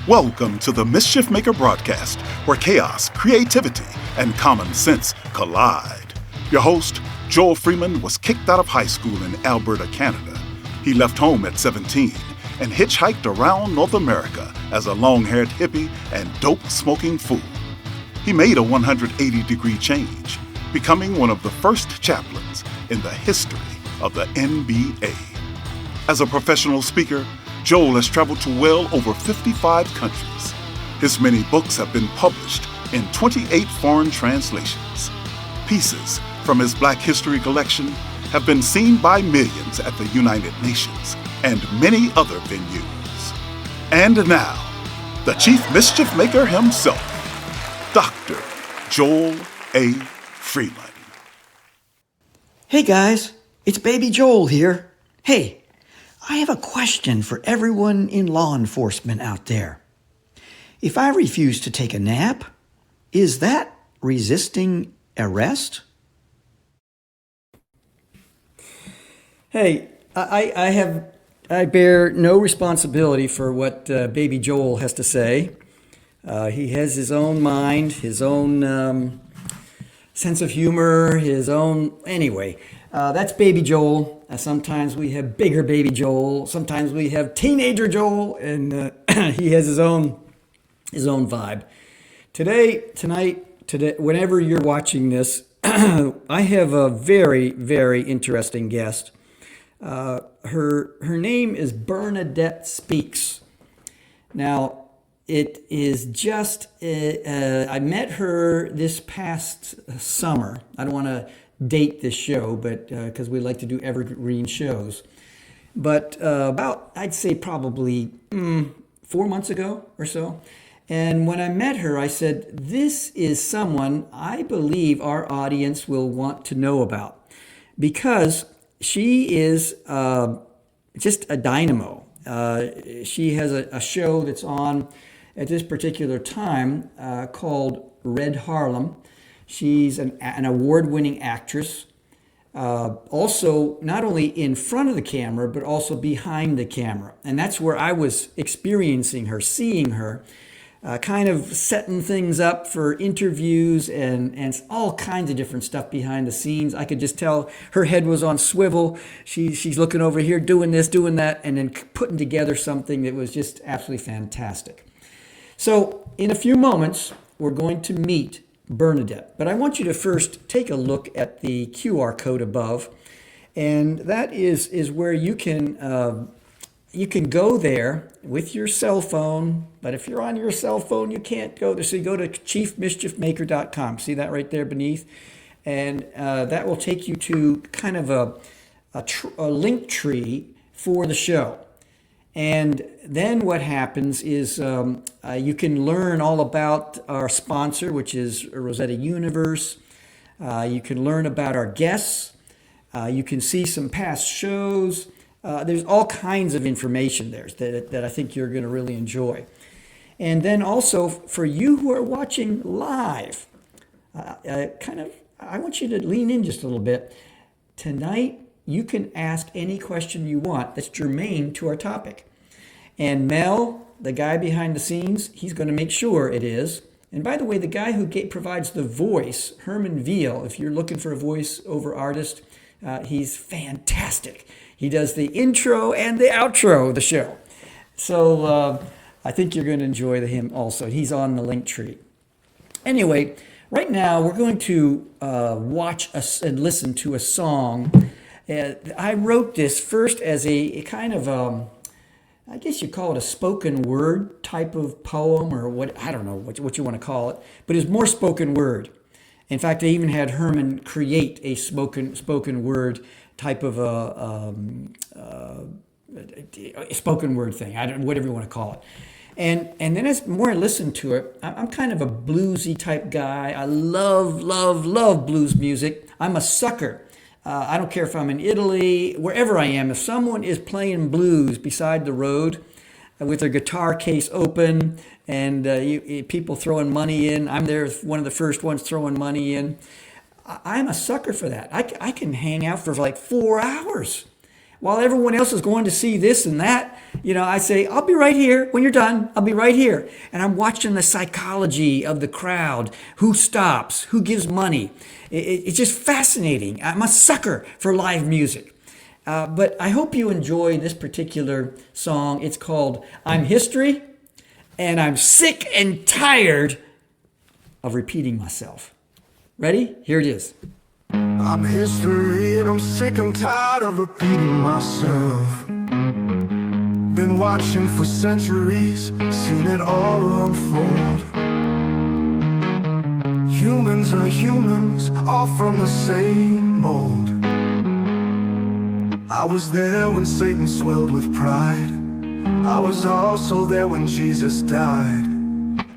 Welcome to the Mischief Maker broadcast, where chaos, creativity, and common sense collide. Your host, Joel Freeman, was kicked out of high school in Alberta, Canada. He left home at 17 and hitchhiked around North America as a long-haired hippie and dope-smoking fool. He made a 180-degree change, becoming one of the first chaplains in the history of the NBA. As a professional speaker, Joel has traveled to well over 55 countries. His many books have been published in 28 foreign translations. Pieces from his Black History collection have been seen by millions at the United Nations and many other venues. And now, the Chief Mischief Maker himself, Dr. Joel A. Freeman. Hey guys, it's Baby Joel here. Hey, I have a question for everyone in law enforcement out there. If I refuse to take a nap, is that resisting arrest? Hey, I bear no responsibility for what Baby Joel has to say. He has his own mind, his own sense of humor, anyway. That's Baby Joel. Sometimes we have bigger Baby Joel. Sometimes we have teenager Joel, and he has his own vibe. Today, whenever you're watching this, I have a very, very interesting guest. Her name is Bernadette Speares. Now, it is just, I met her this past summer. I don't want to date this show, but because we like to do evergreen shows. But about, I'd say probably 4 months ago or so. And when I met her, I said, this is someone I believe our audience will want to know about, because she is just a dynamo. She has a show that's on at this particular time called Red Harlem. She's an award-winning actress, also not only in front of the camera, but also behind the camera. And that's where I was experiencing her, seeing her, kind of setting things up for interviews and all kinds of different stuff behind the scenes. I could just tell her head was on swivel. She's looking over here, doing this, doing that, and then putting together something that was just absolutely fantastic. So in a few moments, we're going to meet Bernadette. But I want you to first take a look at the QR code above. And that is where you can go there with your cell phone. But if you're on your cell phone, you can't go there. So you go to chiefmischiefmaker.com. See that right there beneath? And that will take you to kind of a link tree for the show. And then what happens is you can learn all about our sponsor, which is Rosetta Universe. You can learn about our guests. You can see some past shows. There's all kinds of information there that I think you're going to really enjoy. And then also for you who are watching live, I want you to lean in just a little bit. Tonight, you can ask any question you want that's germane to our topic. And Mel, the guy behind the scenes, he's going to make sure it is. And by the way, the guy who provides the voice, Herman Veal, if you're looking for a voice-over artist, he's fantastic. He does the intro and the outro of the show. So I think you're going to enjoy him also. He's on the link tree. Anyway, right now we're going to watch and listen to a song. I wrote this first as a kind of, I guess you call it a spoken word type of poem, or what, I don't know what you want to call it, but it's more spoken word. In fact, I even had Herman create a spoken word type of a spoken word thing, whatever you want to call it. And then as more I listen to it, I'm kind of a bluesy type guy. I love blues music. I'm a sucker. I don't care if I'm in Italy, wherever I am. If someone is playing blues beside the road with their guitar case open and people throwing money in, I'm there, one of the first ones throwing money in. I'm a sucker for that. I can hang out for like 4 hours while everyone else is going to see this and that, I say, I'll be right here. When you're done, I'll be right here. And I'm watching the psychology of the crowd, who stops, who gives money. It's just fascinating. I'm a sucker for live music. But I hope you enjoy this particular song. It's called I'm History, and I'm sick and tired of repeating myself. Ready? Here it is. I'm history and I'm sick and tired of repeating myself. Been watching for centuries, seen it all unfold. Humans are humans, all from the same mold. I was there when Satan swelled with pride. I was also there when Jesus died.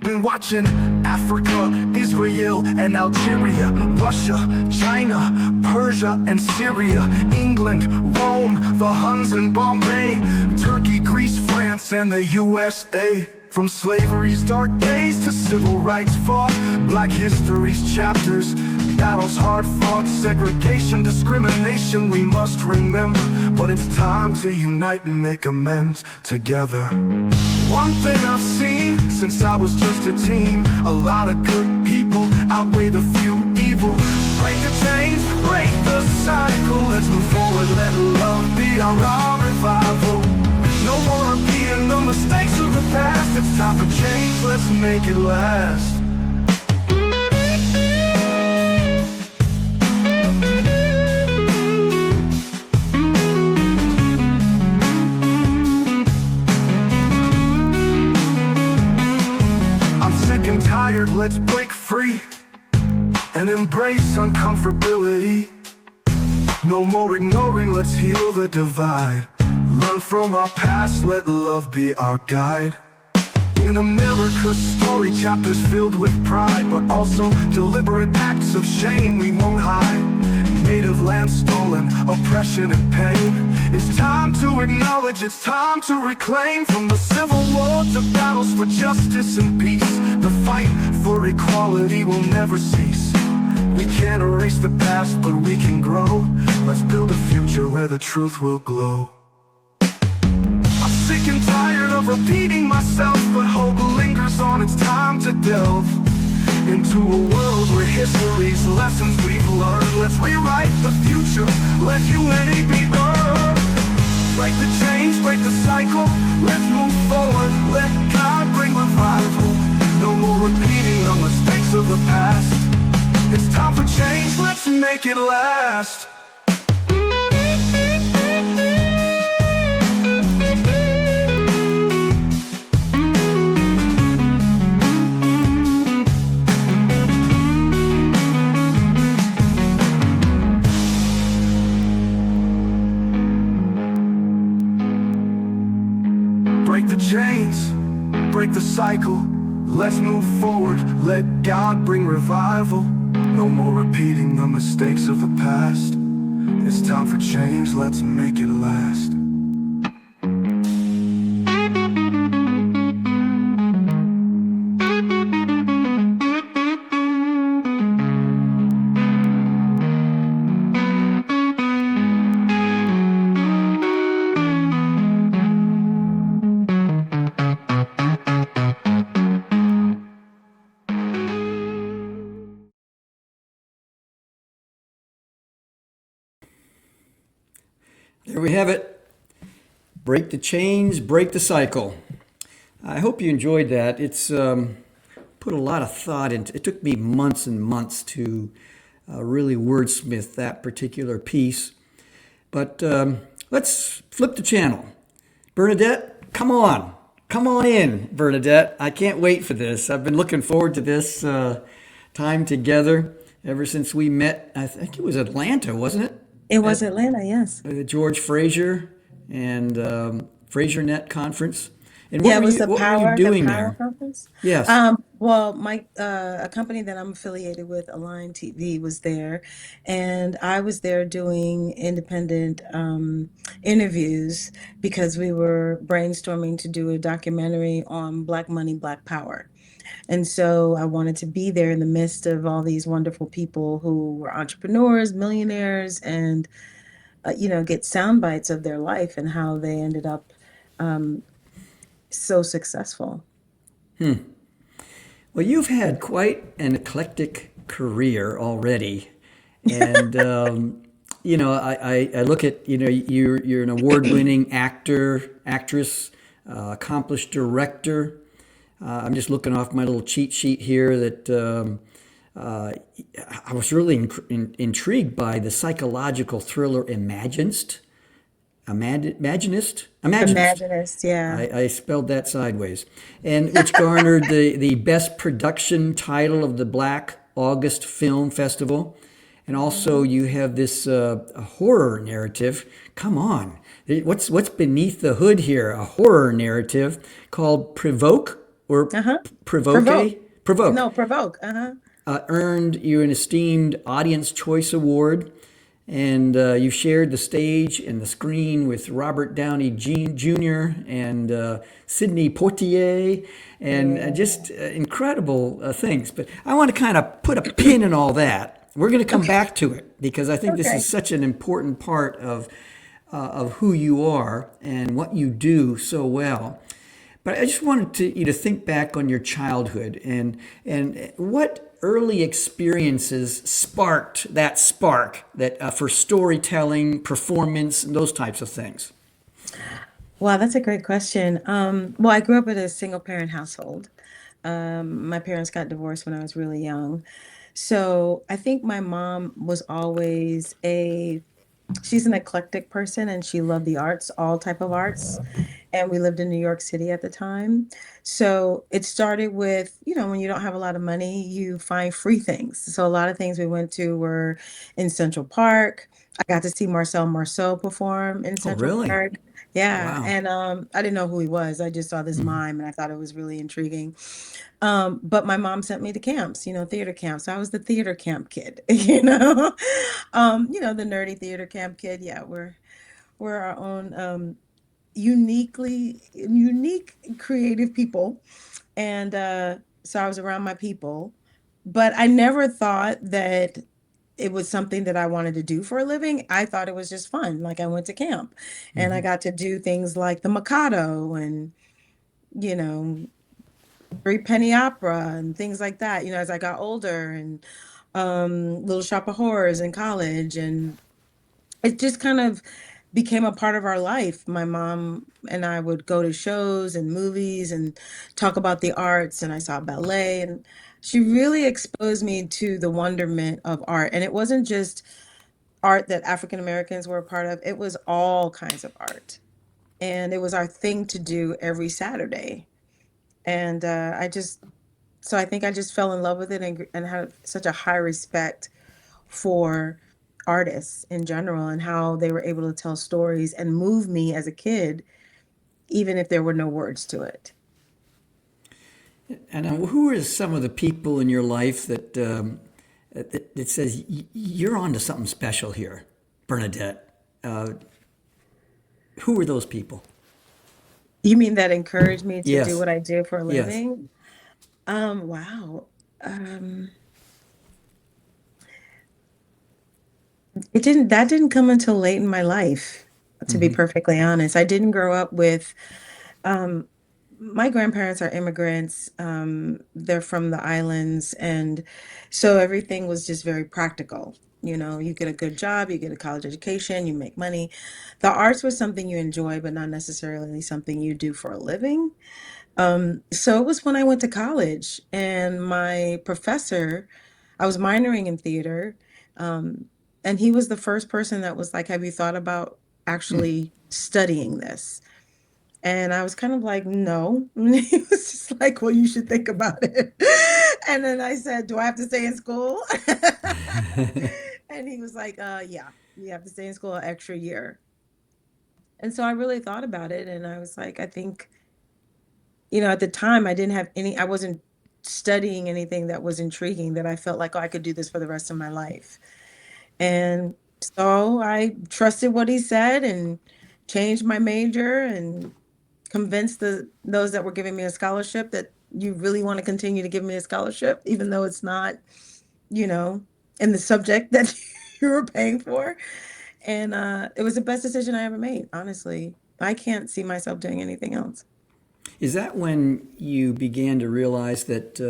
Been watching Africa, Israel, and Algeria, Russia, China, Persia, and Syria, England, Rome, the Huns and Bombay, Turkey, Greece, France, and the USA. From slavery's dark days to civil rights fought, Black history's chapters, battles hard fought, segregation, discrimination we must remember. But it's time to unite and make amends together. One thing I've seen since I was just a teen, a lot of good people outweigh the few evil. Break the chains, break the cycle, let's move forward, let love be our revival. No more repeating the mistakes of the past, it's time for change, let's make it last. Tired, let's break free and embrace uncomfortability. No more ignoring, let's heal the divide. Learn from our past, let love be our guide. In America's story, chapters filled with pride, but also deliberate acts of shame we won't hide. Native land stolen, oppression and pain. It's time to acknowledge, it's time to reclaim. From the Civil War to battles for justice and peace, the fight for equality will never cease. We can't erase the past, but we can grow. Let's build a future where the truth will glow. I'm sick and tired of repeating myself, but hope lingers on, it's time to delve into a world where history's lessons we've learned. Let's rewrite the future, let humanity be heard. Break the chains, break the cycle, let's move forward, let God bring revival. No more repeating the mistakes of the past. It's time for change, let's make it last. Break the chains, break the cycle, let's move forward, let God bring revival. No more repeating the mistakes of the past. It's time for change, let's make it last. There we have it. Break the chains, break the cycle. I hope you enjoyed that. It's put a lot of thought into it. It took me months and months to really wordsmith that particular piece. But let's flip the channel. Bernadette, come on. Come on in, Bernadette. I can't wait for this. I've been looking forward to this time together ever since we met. I think it was Atlanta, wasn't it? It was Atlanta, yes. The George Fraser and Fraser Net Conference. And Yeah, it what was were you doing the Power there? Conference. Yes. Well, my a company that I'm affiliated with, Align TV, was there, and I was there doing independent interviews because we were brainstorming to do a documentary on Black money, Black power. And so I wanted to be there in the midst of all these wonderful people who were entrepreneurs, millionaires, and get sound bites of their life and how they ended up so successful. Well, you've had quite an eclectic career already, and I look at you're an award-winning actor, actress, accomplished director. I'm just looking off my little cheat sheet here that I was really intrigued by the psychological thriller Imaginist. Imaginist. Imaginist, yeah. I spelled that sideways, and which garnered the best production title of the Black August Film Festival. And also, you have this horror narrative. Come on, what's beneath the hood here? A horror narrative called Privoke or Uh-huh. Privoke. Privoke No, provoke. Uh-huh. earned you an esteemed Audience Choice Award, and you shared the stage and the screen with Robert Downey Jr. and Sidney Poitier, and just incredible things. But I want to kind of put a pin in all that. We're going to come back to it because I think this Okay. is such an important part of who you are and what you do so well. But I just wanted you to think back on your childhood and what early experiences sparked that spark that for storytelling, performance, and those types of things. Wow, that's a great question. Well, I grew up in a single parent household. My parents got divorced when I was really young. So I think my mom was always she's an eclectic person and she loved the arts, all type of arts. And we lived in New York City at the time. So it started with, when you don't have a lot of money, you find free things. So a lot of things we went to were in Central Park. I got to see Marcel Marceau perform in Oh, Central really? Park. Yeah, Wow. and I didn't know who he was. I just saw this mime and I thought it was really intriguing. But my mom sent me to camps, theater camps. So I was the theater camp kid, the nerdy theater camp kid. Yeah, we're our own unique creative people. And so I was around my people, but I never thought that it was something that I wanted to do for a living. I thought it was just fun. Like I went to camp and I got to do things like the Mikado and, you know, Three Penny Opera and things like that, as I got older and Little Shop of Horrors in college. And it just kind of became a part of our life. My mom and I would go to shows and movies and talk about the arts, and I saw ballet, and she really exposed me to the wonderment of art. And it wasn't just art that African Americans were a part of, it was all kinds of art. And it was our thing to do every Saturday. And so I think I just fell in love with it and had such a high respect for artists in general and how they were able to tell stories and move me as a kid, even if there were no words to it. And who are some of the people in your life that says you're on to something special here, Bernadette? Who are those people? You mean that encouraged me to do Yes. what I do for a Yes. living? Wow. Um, that didn't come until late in my life, to be perfectly honest. I didn't grow up with, um, my grandparents are immigrants. They're from the islands, and so everything was just very practical. You get a good job, you get a college education, you make money. The arts was something you enjoy, but not necessarily something you do for a living. So it was when I went to college, and my professor, I was minoring in theater, um, and he was the first person that was like, "Have you thought about actually studying this?" And I was kind of like, no. And he was just like, well, you should think about it. And then I said, do I have to stay in school? And he was like, yeah, you have to stay in school an extra year. And so I really thought about it. And I was like, I think, at the time I wasn't studying anything that was intriguing that I felt like, oh, I could do this for the rest of my life. And so I trusted what he said and changed my major and convince those that were giving me a scholarship that you really want to continue to give me a scholarship, even though it's not, you know, in the subject that you were paying for. And it was the best decision I ever made, honestly. I can't see myself doing anything else. Is that when you began to realize that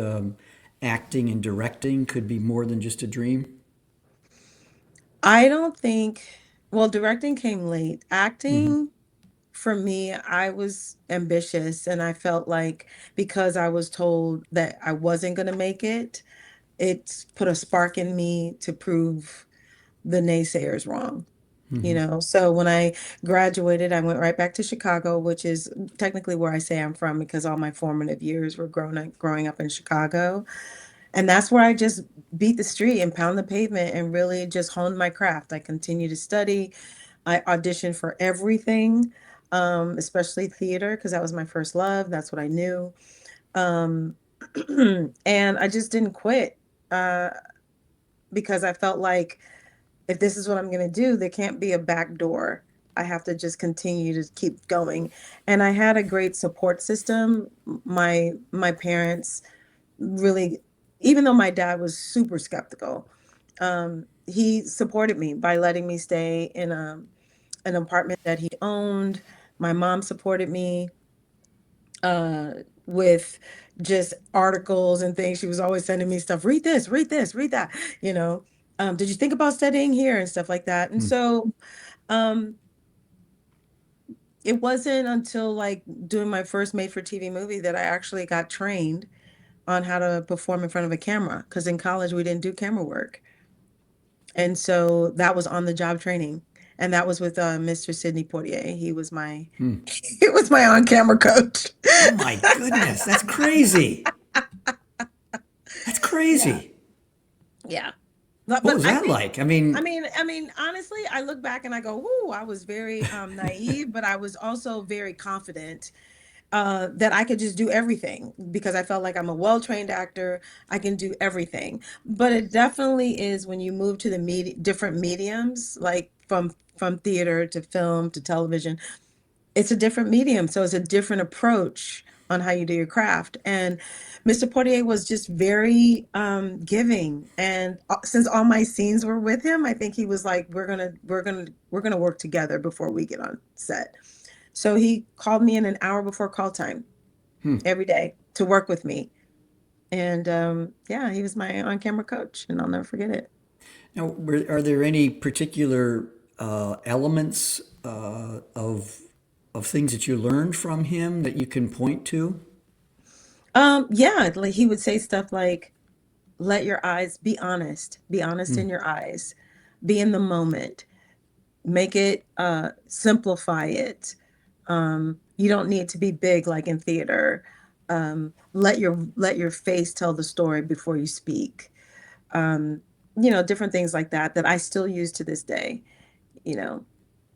acting and directing could be more than just a dream? I don't think, well, directing came late. Hmm. Acting, for me, I was ambitious, and I felt like because I was told that I wasn't going to make it, it put a spark in me to prove the naysayers wrong. Hmm. So when I graduated, I went right back to Chicago, which is technically where I say I'm from because all my formative years were growing up in Chicago. And that's where I just beat the street and pound the pavement and really just honed my craft. I continued to study. I auditioned for everything, especially theater, because that was my first love. That's what I knew. Um, and I just didn't quit uh, because I felt like if this is what I'm going to do, there can't be a back door. I have to just continue to keep going. And I had a great support system. My parents really, even though my dad was super skeptical, he supported me by letting me stay in an apartment that he owned. My mom supported me uh, with just articles and things. She was always sending me stuff. Read this, read this, read that. You know, did you think about studying here and stuff like that? And so um, it wasn't until like doing my first made-for-TV movie that I actually got trained on how to perform in front of a camera. Because in college we didn't do camera work. And so that was on the job training. And that was with Mr. Sidney Poitier. He was my Hmm. he was my on-camera coach. Oh my goodness, that's crazy. That's Yeah. crazy. Yeah. But, What but was I that think like? honestly, I look back and I go, "Whoo, I was very naive, but I was also very confident that I could just do everything because I felt like I'm a well-trained actor. I can do everything." But it definitely is when you move to the different mediums, like from theater to film to television, it's a different medium. So it's a different approach on how you do your craft. And Mr. Portier was just very giving. And since all my scenes were with him, I think he was like, we're gonna work together before we get on set. So he called me in an hour before call time Hmm. every day to work with me. And yeah, he was my on-camera coach, and I'll never forget it. Now, are there any particular elements of things that you learned from him that you can point to? Yeah, like he would say stuff like, let your eyes be honest in your eyes, be in the moment, make it simplify it. You don't need to be big like in theater. Let your face tell the story before you speak. Um, different things like that that I still use to this day, you know.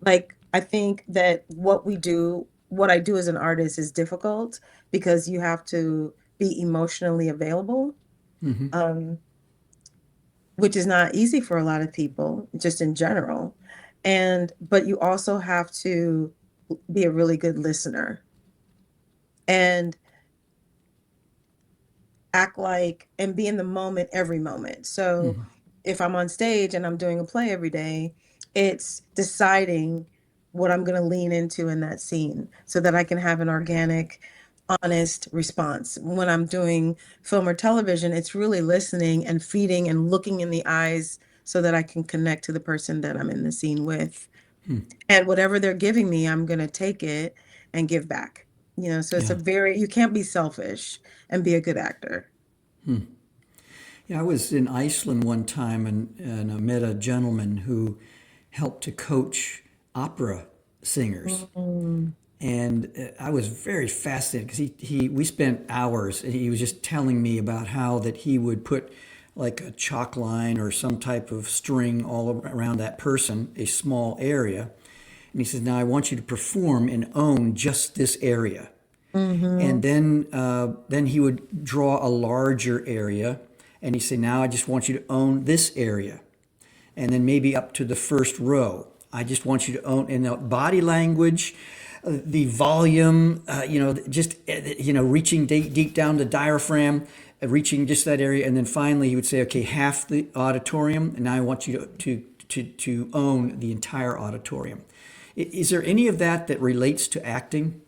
Like I think that what I do as an artist is difficult because you have to be emotionally available. Hmm. Um, which is not easy for a lot of people, just in general. But you also have to be a really good listener and act like and be in the moment every moment. So if I'm on stage and I'm doing a play every day, it's deciding what I'm going to lean into in that scene so that I can have an organic, honest response. When I'm doing film or television, it's really listening and feeding and looking in the eyes so that I can connect to the person that I'm in the scene with. And whatever they're giving me, I'm going to take it and give back. So it's Yeah. you can't be selfish and be a good actor. Yeah, I was in Iceland one time and I met a gentleman who helped to coach opera singers. Mm. And I was very fascinated because we spent hours and he was just telling me about how that he would put like a chalk line or some type of string all around that person, a small area. And he says, now I want you to perform and own just this area. Hmm. And then he would draw a larger area and he'd say, now I just want you to own this area. And then maybe up to the first row. I just want you to own in the body language, the volume, just, reaching deep down the diaphragm, reaching just that area. And then finally he would say, okay, half the auditorium. And now I want you to to own the entire auditorium. Is there any of that relates to acting?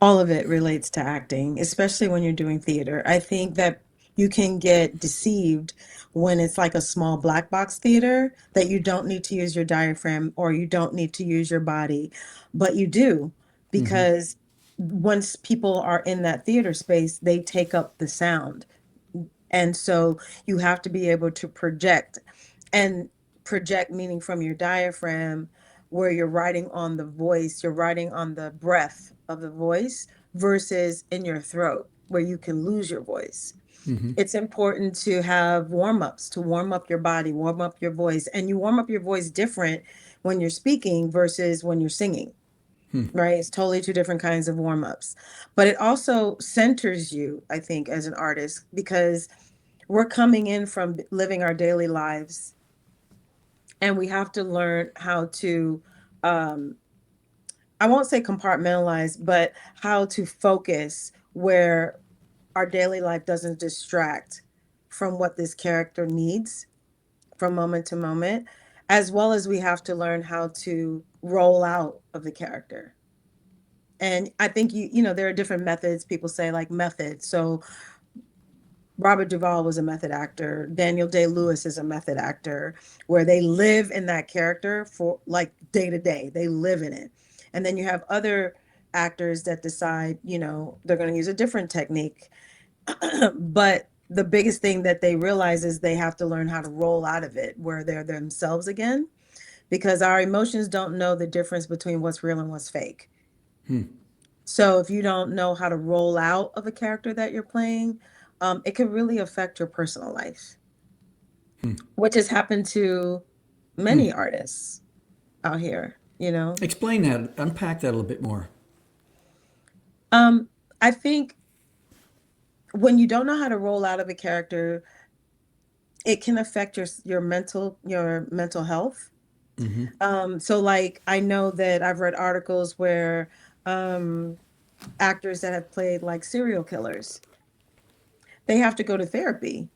All of it relates to acting, especially when you're doing theater. I think that you can get deceived when it's like a small black box theater that you don't need to use your diaphragm or you don't need to use your body, but you do because once people are in that theater space, they take up the sound. And so you have to be able to project and project meaning from your diaphragm where you're riding on the voice, you're riding on the breath of the voice versus in your throat where you can lose your voice. It's important to have warm-ups to warm up your body, warm up your voice, and you warm up your voice different when you're speaking versus when you're singing, right? It's totally two different kinds of warm-ups. But it also centers you, I think, as an artist because we're coming in from living our daily lives and we have to learn how to I won't say compartmentalize, but how to focus where our daily life doesn't distract from what this character needs from moment to moment, as well as we have to learn how to roll out of the character. And I think there are different methods. People say like methods. So Robert Duvall was a method actor. Daniel Day-Lewis is a method actor where they live in that character for like day to day. They live in it. And then you have other actors that decide, they're going to use a different technique. But the biggest thing that they realize is they have to learn how to roll out of it where they're themselves again, because our emotions don't know the difference between what's real and what's fake. So if you don't know how to roll out of a character that you're playing, it could really affect your personal life, which has happened to many artists out here. Explain that, unpack that a little bit more. I think when you don't know how to roll out of a character, it can affect your mental health. So like I know that I've read articles where actors that have played like serial killers, they have to go to therapy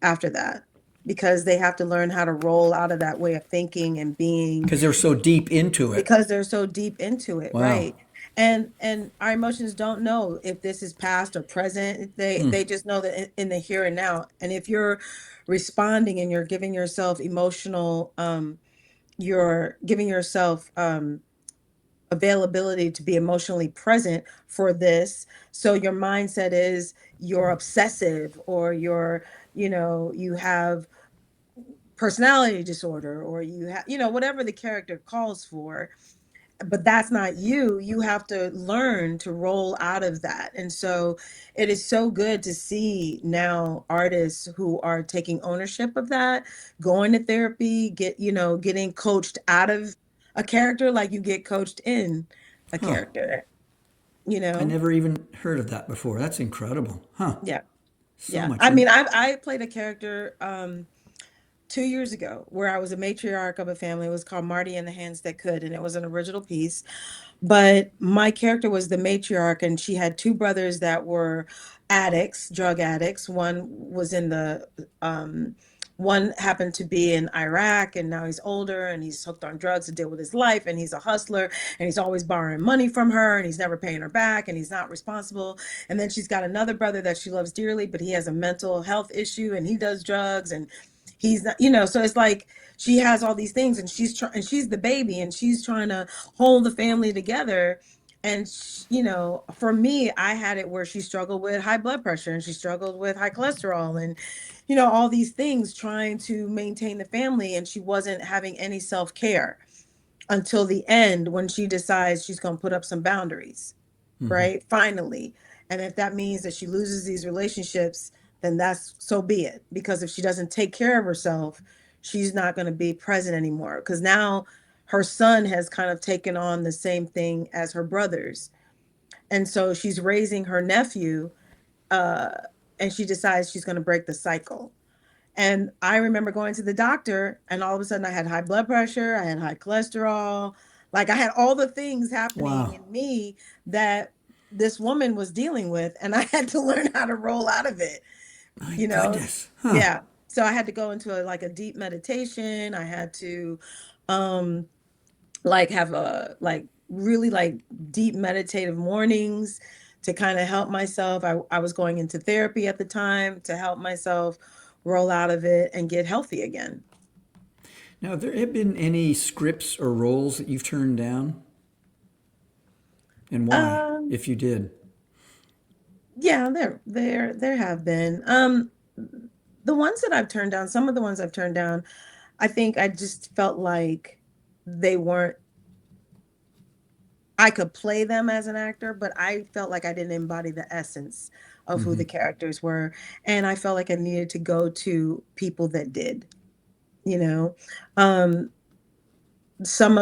after that because they have to learn how to roll out of that way of thinking and being Because they're so deep into it. because they're so deep into it, Wow. right? And our emotions don't know if this is past or present. They just know that in the here and now. And if you're responding and you're giving yourself emotional, you're giving yourself availability to be emotionally present for this. So your mindset is you're obsessive or you have personality disorder or you have, whatever the character calls for, but that's not you. You have to learn to roll out of that. And so it is so good to see now artists who are taking ownership of that, going to therapy, getting coached out of a character like you get coached in a character, I never even heard of that before. That's incredible. Huh. Yeah. So Yeah. much. I mean, I played a character 2 years ago where I was a matriarch of a family. It was called Marty and the Hands That Could, and it was an original piece. But my character was the matriarch, and she had two brothers that were addicts, drug addicts. One happened to be in Iraq, and now he's older, and he's hooked on drugs to deal with his life, and he's a hustler, and he's always borrowing money from her, and he's never paying her back, and he's not responsible. And then she's got another brother that she loves dearly, but he has a mental health issue, and he does drugs, and he's not, so it's like she has all these things and she's the baby and she's trying to hold the family together. And for me, I had it where she struggled with high blood pressure and she struggled with high cholesterol and all these things trying to maintain the family, and she wasn't having any self-care until the end when she decides she's going to put up some boundaries, right? Finally. And if that means that she loses these relationships, then that's so be it. Because if she doesn't take care of herself, she's not going to be present anymore. Because now her son has kind of taken on the same thing as her brothers. And so she's raising her nephew, and she decides she's going to break the cycle. And I remember going to the doctor, and all of a sudden I had high blood pressure, I had high cholesterol, like I had all the things happening Wow. in me that this woman was dealing with, and I had to learn how to roll out of it. My you know goodness. Huh. yeah, So I had to go into like a deep meditation. I had to um like have a like really like deep meditative mornings to kind of help myself. I was going into therapy at the time to help myself roll out of it and get healthy again. Now, have there have been any scripts or roles that you've turned down, and why, Um, if you did? yeah, there have been. The ones that I've turned down, some of the ones I've turned down, I think I just felt like they weren't, I could play them as an actor, but I felt like I didn't embody the essence of who the Hmm. characters were. And I felt like I needed to go to people that did, you know. Um, some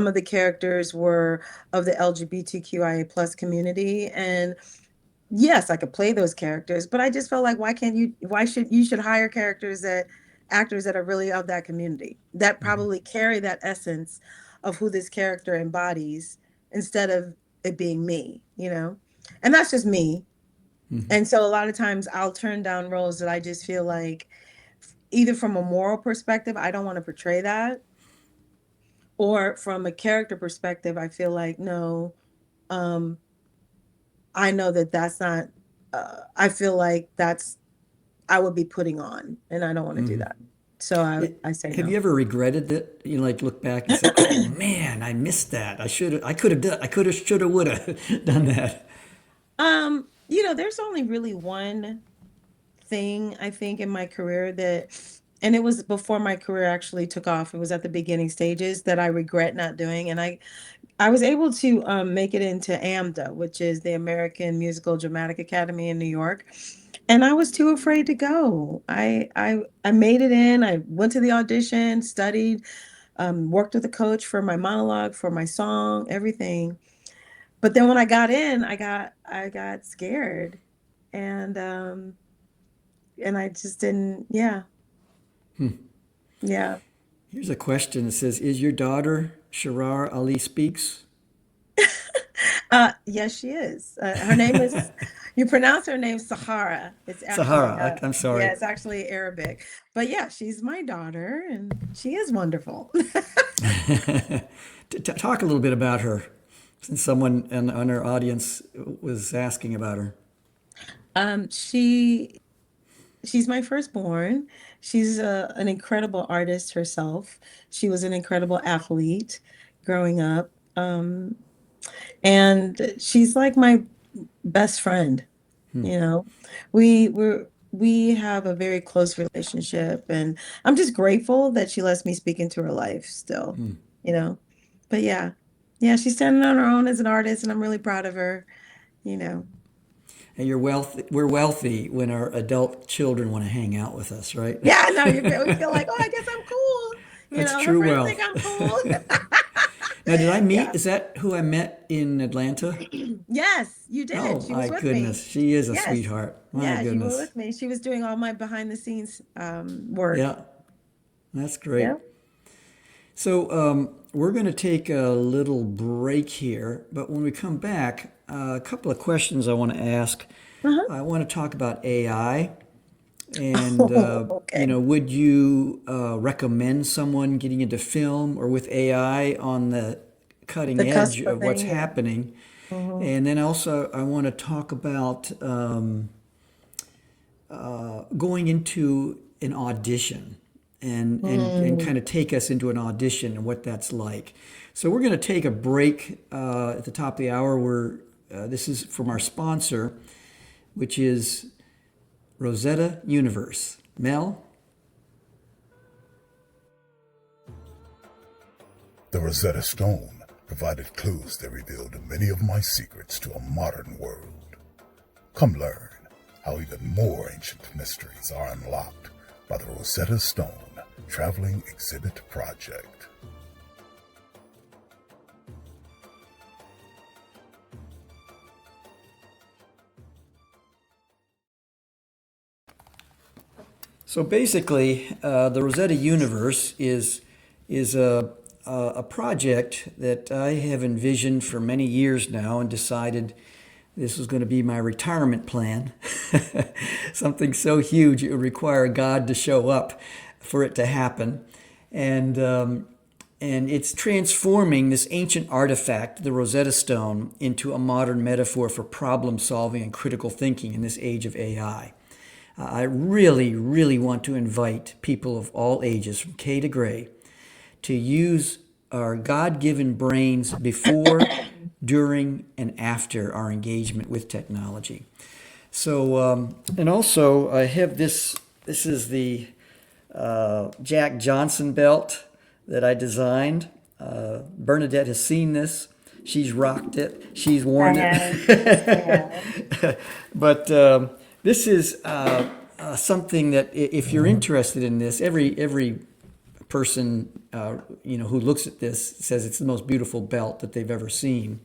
of the characters were of the LGBTQIA plus community, and yes, I could play those characters, but I just felt like why should you should hire actors that are really of that community that probably carry that essence of who this character embodies instead of it being me, you know? And that's just me. Hmm. And so a lot of times I'll turn down roles that I just feel like either from a moral perspective, I don't want to portray that, or from a character perspective, I feel like no, um, I know that that's not I feel like that's I would be putting on, and I don't want to do that. So I say Have you no. ever regretted that? You like look back and say, "Oh man, I missed that. I could have done, I could have, should have, would have done that." There's only really one thing I think in my career and it was before my career actually took off. It was at the beginning stages that I regret not doing, and I was able to make it into AMDA, which is the American Musical Dramatic Academy in New York. And I was too afraid to go. I made it in. I went to the audition, studied, worked with a coach for my monologue, for my song, everything. But then when I got in, I got scared, and I just didn't. Yeah, yeah. Here's a question that says, "Is your daughter Sharar Ali Speaks?" Yes, she is. Her name is. You pronounce her name Sahara. It's actually, Sahara. I'm yeah, sorry. it's actually Arabic. But yeah, she's my daughter, and she is wonderful. Talk a little bit about her, since someone on our audience was asking about her. Um, she she's my firstborn. She's an incredible artist herself. She was an incredible athlete growing up. And she's like my best friend, you know. We have a very close relationship, and I'm just grateful that she lets me speak into her life still, you know. But yeah. Yeah, she's standing on her own as an artist, and I'm really proud of her, you know. And you're wealthy. We're wealthy when our adult children want to hang out with us, right? Yeah, no, we feel like, oh, I guess I'm cool. That's Her true friends think wealth. I'm cool. Now, did I Yeah. meet? Is that who I met in Atlanta? Yes, you did. Oh She my was with me. goodness, she is a Yes. sweetheart. My Yeah, you were goodness. with me. She was doing all my behind the scenes work. Yeah, that's Yeah. great. So we're going to take a little break here, but when we come back, a couple of questions I want to ask. Uh-huh. I want to talk about AI, and Oh, okay. would you recommend someone getting into film or with AI on the The cutting edge cusp of of what's thing, yeah. happening? Hmm. And then also, I want to talk about going into an audition and Mm. kind of take us into an audition and what that's like. So we're going to take a break at the top of the hour. This is from our sponsor, which is Rosetta Universe. Mel? The Rosetta Stone provided clues that revealed many of my secrets to a modern world. Come learn how even more ancient mysteries are unlocked by the Rosetta Stone Traveling Exhibit Project. So basically, the Rosetta Universe is a project that I have envisioned for many years now and decided this was going to be my retirement plan. something so huge it would require God to show up for it to happen. And it's transforming this ancient artifact, the Rosetta Stone, into a modern metaphor for problem solving and critical thinking in this age of AI. I really, really want to invite people of all ages, from K to gray, to use our God-given brains before, during, and after our engagement with technology. So, and also I have this. This is the Jack Johnson belt that I designed. Bernadette has seen this. She's rocked it. She's worn it. But this is something that, if you're interested in this, every person who looks at this says it's the most beautiful belt that they've ever seen.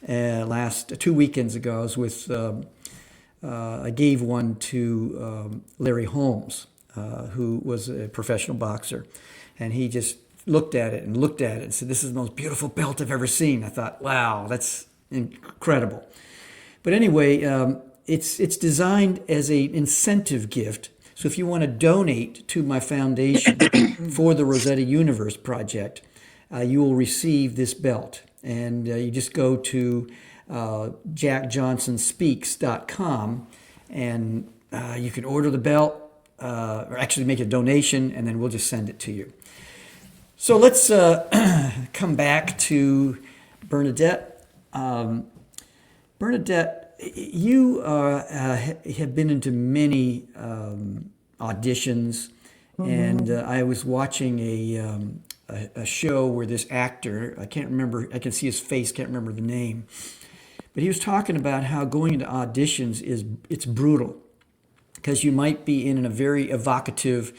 Last 2 weekends ago, I was with. I gave one to Larry Holmes, who was a professional boxer, and he just looked at it and said, "This is the most beautiful belt I've ever seen." I thought, "Wow, that's incredible." But anyway, it's designed as an incentive gift. So if you want to donate to my foundation for the Rosetta Universe project, you will receive this belt. And you just go to jackjohnsonspeaks.com, and you can order the belt, or actually make a donation, and then we'll just send it to you. So let's come back to Bernadette. Bernadette, you have been into many auditions, and I was watching a show where this actor, I can't remember, I can see his face, can't remember the name, but he was talking about how going into auditions it's brutal, because you might be in a very evocative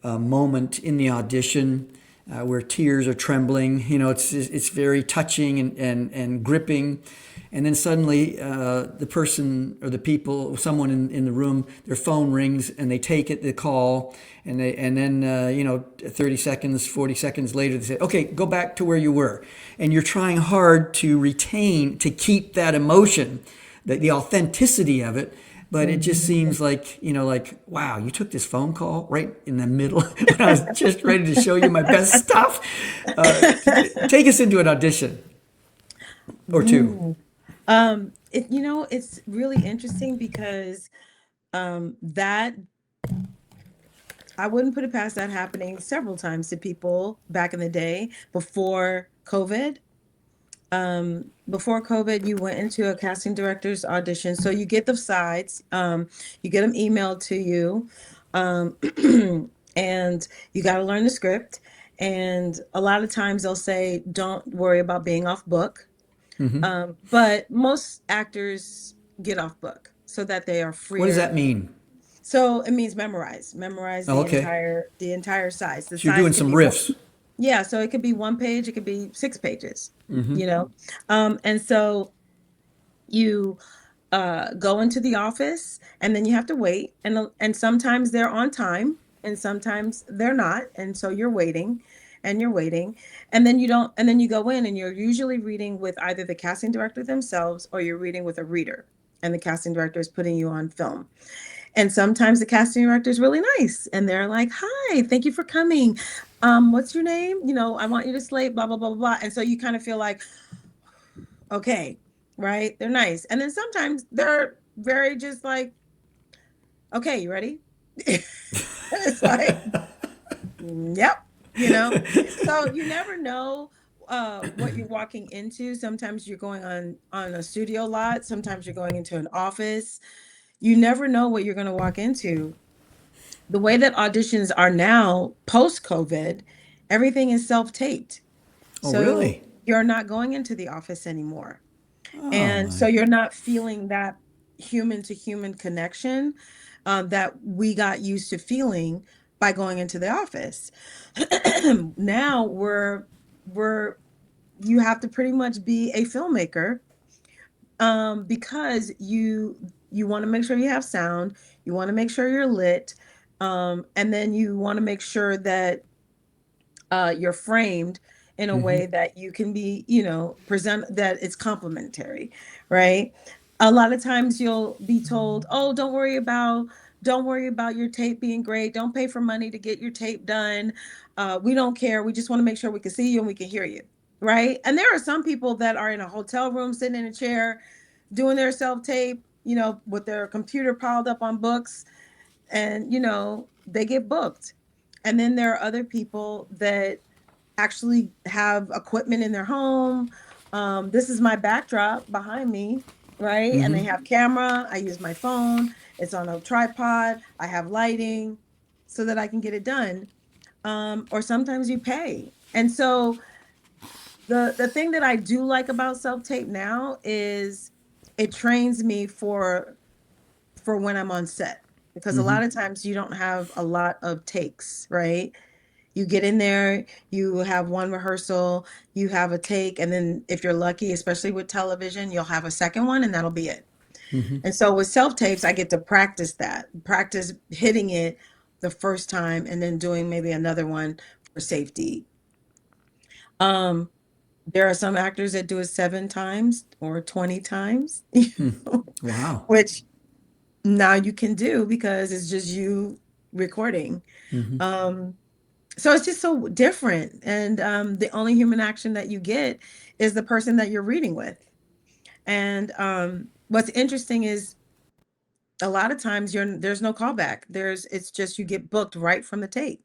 moment in the audition, where tears are trembling. It's very touching and gripping. And then suddenly the person or the people, someone in the room, their phone rings and they take it, the call, and then 30 seconds, 40 seconds later, they say, "Okay, go back to where you were." And you're trying hard to keep that emotion, the authenticity of it. But it just seems like, wow, you took this phone call right in the middle when I was just ready to show you my best stuff. Take us into an audition or two. It's really interesting because that I wouldn't put it past that happening several times to people back in the day before COVID. Before COVID, you went into a casting director's audition. So you get the sides, you get them emailed to you, and you got to learn the script. And a lot of times they'll say, don't worry about being off book. But most actors get off book so that they are free. What does that mean? So it means memorize okay. the entire size. So you're doing some riffs. Yeah, so it could be 1 page, it could be 6 pages, and so you go into the office, and then you have to wait, and sometimes they're on time, and sometimes they're not, and so you're waiting, and then you go in, and you're usually reading with either the casting director themselves, or you're reading with a reader, and the casting director is putting you on film. And sometimes the casting director is really nice, and they're like, "Hi, thank you for coming. What's your name? I want you to slate, blah, blah, blah, blah, blah." And so you kind of feel like, okay, right? They're nice. And then sometimes they're very just like, "Okay, you ready?" It's like, yep, So you never know what you're walking into. Sometimes you're going on a studio lot. Sometimes you're going into an office. You never know what you're going to walk into. The way that auditions are now, post-COVID, everything is self-taped. Oh, so really? You're not going into the office anymore. Oh, and so you're not feeling that human-to-human connection that we got used to feeling by going into the office. Now you have to pretty much be a filmmaker, because you want to make sure you have sound, you want to make sure you're lit, and then you want to make sure that you're framed in a way that you can be, present, that it's complimentary, right? A lot of times you'll be told, "Oh, don't worry about your tape being great. Don't pay for money to get your tape done. We don't care. We just want to make sure we can see you and we can hear you." Right? And there are some people that are in a hotel room sitting in a chair doing their self-tape, with their computer piled up on books, and they get booked. And then there are other people that actually have equipment in their home. This is my backdrop behind me, right? And they have camera. I use my phone. It's on a tripod. I have lighting so that I can get it done. Or sometimes you pay. And so the thing that I do like about self-tape now is it trains me for when I'm on set, because a lot of times you don't have a lot of takes, right? You get in there, you have one rehearsal, you have a take, and then if you're lucky, especially with television, you'll have a second one and that'll be it. And so with self tapes, I get to practice hitting it the first time and then doing maybe another one for safety. Um, there are some actors that do it 7 times or 20 times, Wow. which now you can do because it's just you recording. Um, so it's just so different. And the only human action that you get is the person that you're reading with. And what's interesting is a lot of times there's no callback. It's just you get booked right from the tape.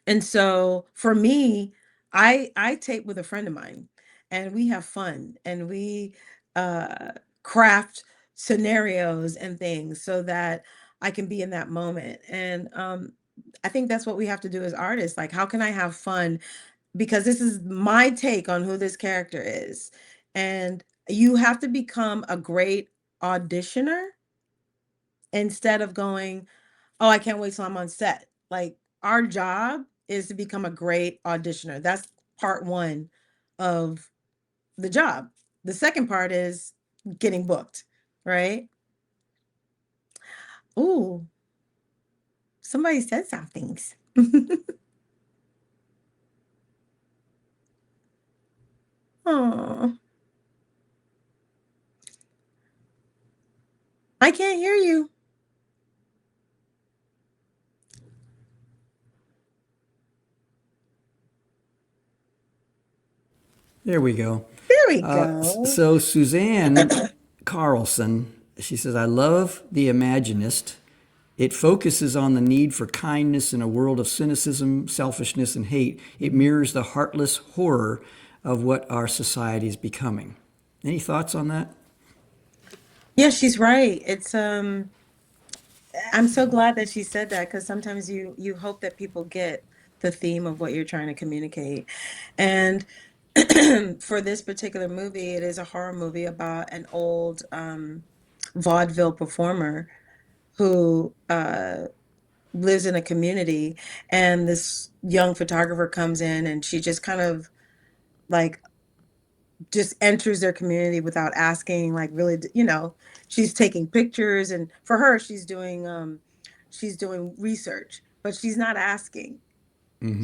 And so for me, I tape with a friend of mine, and we have fun, and we uh craft scenarios and things so that I can be in that moment. And I think that's what we have to do as artists. Like, how can I have fun? Because this is my take on who this character is. And you have to become a great auditioner instead of going, "Oh, I can't wait till I'm on set." Like, our job is to become a great auditioner. That's part one of the job. The second part is getting booked, right? Ooh, somebody said some things. Oh, I can't hear you. There we go. There we go. So Suzanne Carlson, she says, I love The Imaginist. It focuses on the need for kindness in a world of cynicism, selfishness, and hate. It mirrors the heartless horror of what our society is becoming. Any thoughts on that? Yeah, she's right. I'm so glad that she said that, because sometimes you hope that people get the theme of what you're trying to communicate. And for this particular movie, it is a horror movie about an old vaudeville performer who lives in a community, and this young photographer comes in, and she just kind of like just enters their community without asking, like, really, she's taking pictures, and for her, she's doing research, but she's not asking.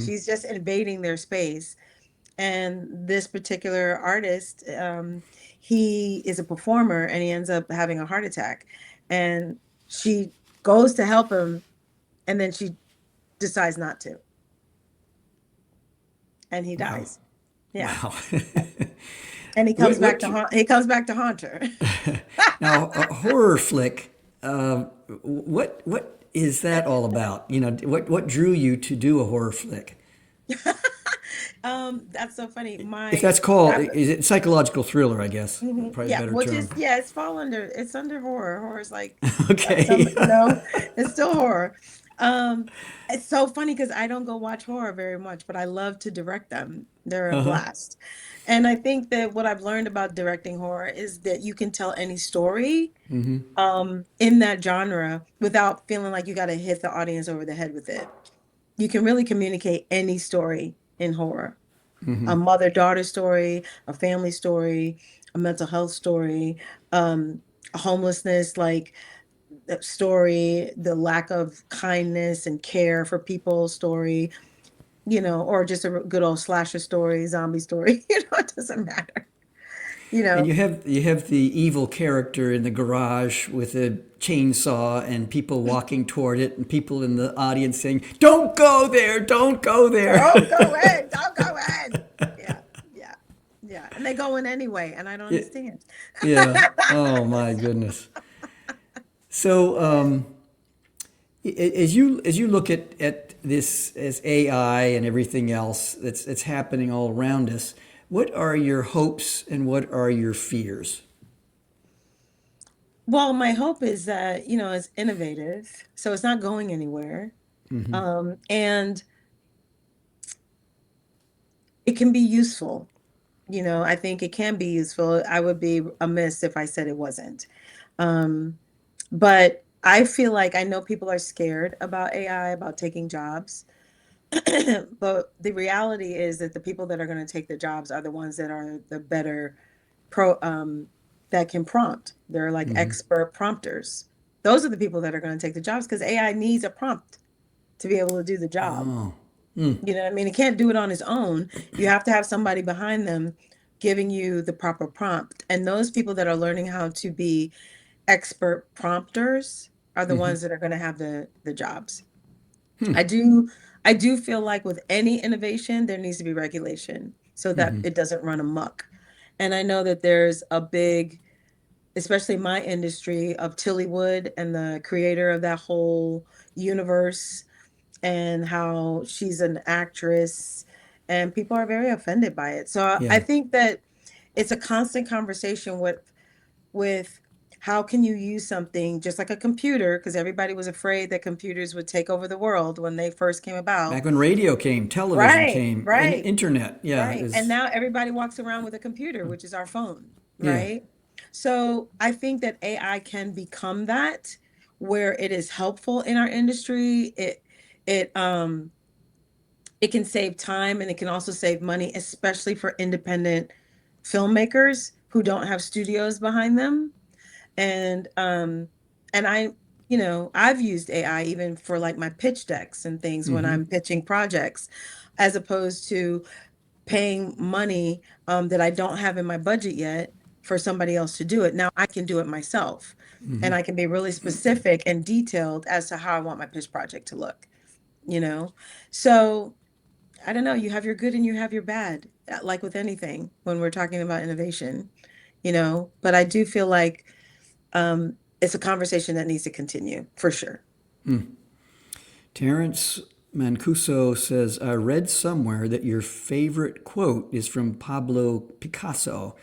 She's just invading their space. And this particular artist, he is a performer, and he ends up having a heart attack. And she goes to help him, and then she decides not to, and he Wow. dies. Yeah. Wow. And what, he comes back to haunt her. now, a horror flick, what is that all about? What drew you to do a horror flick? That's so funny. If that's called, is it psychological thriller, I guess? Probably a Yeah, better which term. is, it's under horror. Horror is like Okay. it's still horror. It's so funny because I don't go watch horror very much, but I love to direct them. They're a Uh-huh. blast. And I think that what I've learned about directing horror is that you can tell any story in that genre without feeling like you got to hit the audience over the head with it. You can really communicate any story in horror. A mother-daughter story, a family story, a mental health story, a homelessness like story, the lack of kindness and care for people story, or just a good old slasher story, zombie story. It doesn't matter. You And know, you have the evil character in the garage with a chainsaw and people walking toward it and people in the audience saying, "Don't go there, don't go there." don't go in, don't go in. Yeah, yeah, yeah. And they go in anyway, and I don't Yeah, understand. yeah. Oh my goodness. So as you look at this as AI and everything else that's happening all around us, what are your hopes and what are your fears? Well, my hope is that, it's innovative, so it's not going anywhere. And it can be useful. I think it can be useful. I would be amiss if I said it wasn't. Um, but I feel like I know people are scared about AI, about taking jobs. But the reality is that the people that are going to take the jobs are the ones that are the better pro that can prompt. They're like expert prompters. Those are the people that are going to take the jobs because AI needs a prompt to be able to do the job. Oh, You know what I mean? It can't do it on its own. You have to have somebody behind them giving you the proper prompt. And those people that are learning how to be expert prompters are the ones that are going to have the jobs. I do I do feel like with any innovation, there needs to be regulation so that it doesn't run amok. And I know that there's a big, especially my industry of Tillywood and the creator of that whole universe and how she's an actress and people are very offended by it. So I yeah. think that it's a constant conversation with how can you use something just like a computer, because everybody was afraid that computers would take over the world when they first came about. Back when radio came, television Right, came, and right, internet, yeah, right. And is now everybody walks around with a computer, which is our phone, yeah. right? So I think that AI can become that where it is helpful in our industry. It it can save time and it can also save money, especially for independent filmmakers who don't have studios behind them. And I, I've used AI even for like my pitch decks and things when I'm pitching projects, as opposed to paying money that I don't have in my budget yet for somebody else to do it. Now I can do it myself, and I can be really specific and detailed as to how I want my pitch project to look, you know? So I don't know, you have your good and you have your bad, like with anything when we're talking about innovation, but I do feel like it's a conversation that needs to continue for sure. Terrence Mancuso says, I read somewhere that your favorite quote is from Pablo Picasso.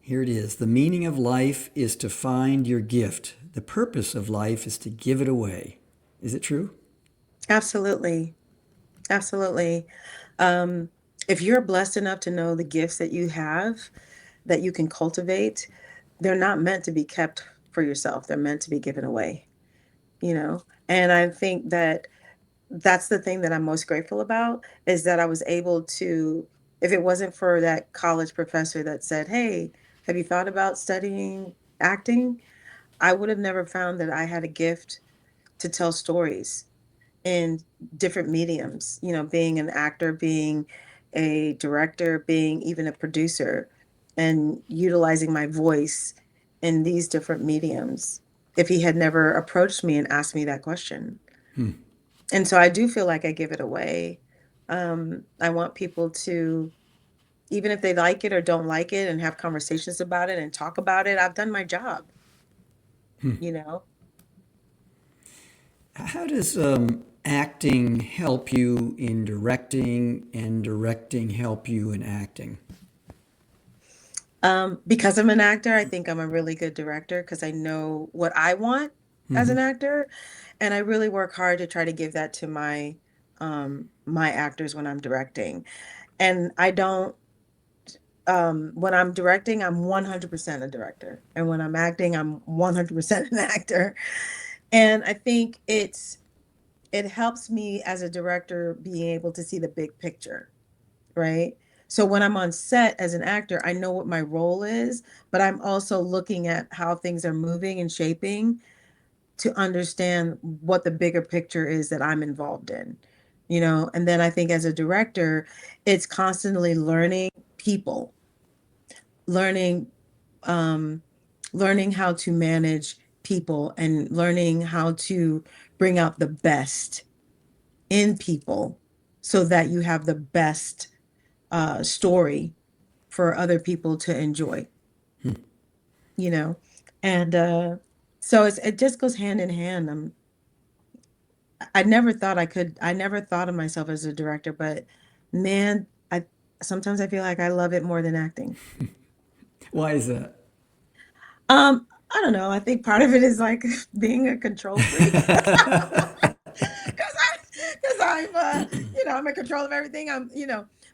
Here it is. The meaning of life is to find your gift. The purpose of life is to give it away. Is it true? Absolutely. Absolutely. Um, if you're blessed enough to know the gifts that you have, that you can cultivate, they're not meant to be kept for yourself. They're meant to be given away, you know? And I think that that's the thing that I'm most grateful about is that I was able to, if it wasn't for that college professor that said, "Hey, have you thought about studying acting?" I would have never found that I had a gift to tell stories in different mediums, being an actor, being a director, being even a producer, and utilizing my voice in these different mediums if he had never approached me and asked me that question. And so I do feel like I give it away. I want people to, even if they like it or don't like it, and have conversations about it and talk about it, I've done my job, you know? How does acting help you in directing and directing help you in acting? Because I'm an actor, I think I'm a really good director because I know what I want as an actor, and I really work hard to try to give that to my actors when I'm directing. And I don't when I'm directing, I'm 100% a director, and when I'm acting, I'm 100% an actor. And I think it helps me as a director being able to see the big picture, right? So when I'm on set as an actor, I know what my role is, but I'm also looking at how things are moving and shaping to understand what the bigger picture is that I'm involved in, And then I think as a director, it's constantly learning people, learning um, learning how to manage people and learning how to bring out the best in people so that you have the best story for other people to enjoy, you know? And so it just goes hand in hand. I never thought I never thought of myself as a director, but man, sometimes I feel like I love it more than acting. Why is that? I don't know. I think part of it is like being a control freak. Because I'm I'm in control of everything.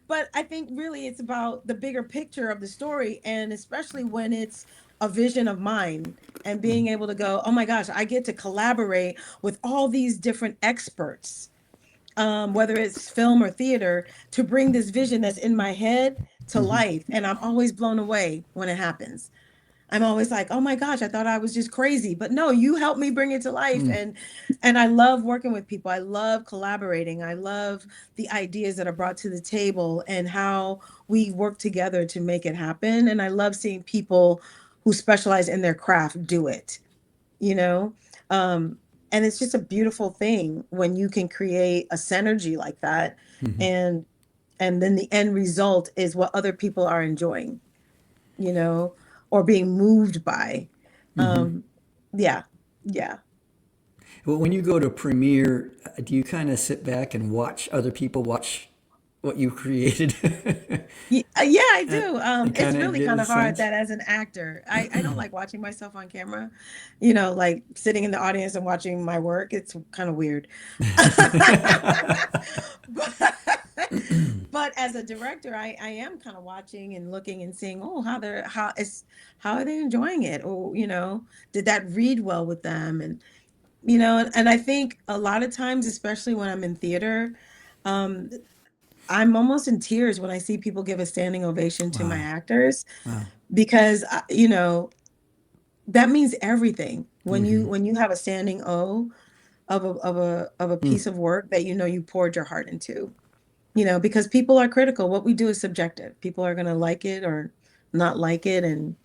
But I think really it's about the bigger picture of the story, and especially when it's a vision of mine and being able to go, oh my gosh, I get to collaborate with all these different experts, whether it's film or theater, to bring this vision that's in my head to life. And I'm always blown away when it happens. I'm always like, oh my gosh, I thought I was just crazy. But no, you helped me bring it to life. And I love working with people. I love collaborating. I love the ideas that are brought to the table and how we work together to make it happen. And I love seeing people who specialize in their craft do it, you know? Um, and it's just a beautiful thing when you can create a synergy like that. And and then the end result is what other people are enjoying, you know, or being moved by. Um, yeah, yeah. Well, when you go to premiere, do you kind of sit back and watch other people watch what you created? Yeah, I and, do. and It's kind of really get kind a of hard sense? that as an actor, I don't like watching myself on camera, like sitting in the audience and watching my work. It's kind of weird. But, but as a director, I am kind of watching and looking and seeing, oh, how are they enjoying it? Or, did that read well with them? And I think a lot of times, especially when I'm in theater, um, I'm almost in tears when I see people give a standing ovation to my Wow. actors Wow. because that means everything when you have a standing O of a piece of work that you poured your heart into. Because people are critical. What we do is subjective. People are going to like it or not like it and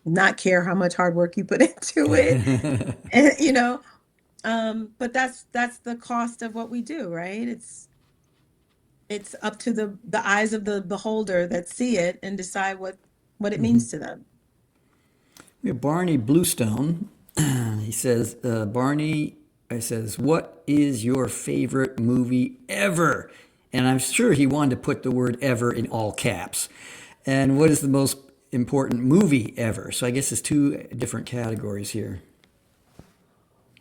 not care how much hard work you put into it. And but that's the cost of what we do, right? It's up to the eyes of the beholder that see it and decide what it means to them. We have Barney Bluestone. He says, Barney, I says, what is your favorite movie ever? And I'm sure he wanted to put the word ever in all caps. And what is the most important movie ever? So I guess it's two different categories here,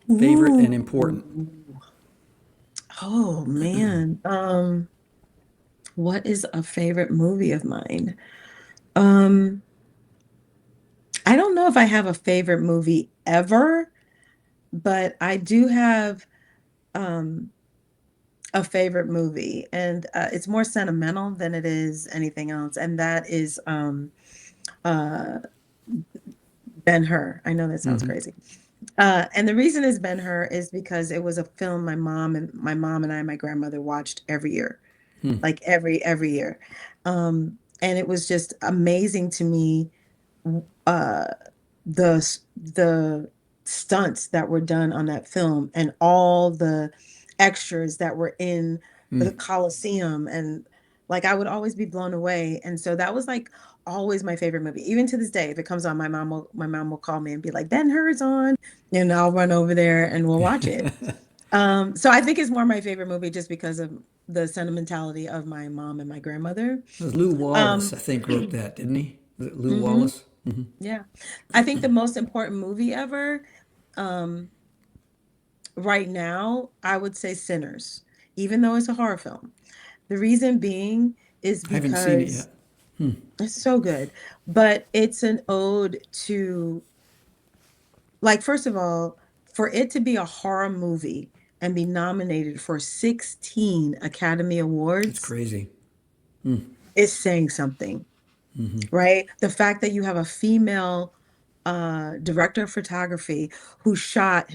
favorite Ooh. and important. Oh man. What is a favorite movie of mine? Um, I don't know if I have a favorite movie ever, but I do have um a favorite movie, and it's more sentimental than it is anything else, and that is uh Ben-Hur. I know that sounds crazy. And the reason is Ben-Hur is because it was a film my mom and I, my grandmother watched every year, like every year. And it was just amazing to me, uh, the stunts that were done on that film and all the extras that were in the Coliseum, and like I would always be blown away. And so that was like always my favorite movie. Even to this day, if it comes on, my mom will call me and be like, Ben-Hur's on, and I'll run over there and we'll watch it. So I think it's more my favorite movie just because of the sentimentality of my mom and my grandmother. It was Lou Wallace, Um, I think, wrote that, didn't he? Was it Lou mhm, Wallace? yeah. I think the most important movie ever, um, right now, I would say Sinners, even though it's a horror film. The reason being is I haven't seen it because yet. it's so good, but it's an ode to, like, first of all, for it to be a horror movie and be nominated for 16 Academy It's Awards crazy. is saying something, right? The fact that you have a female director of photography who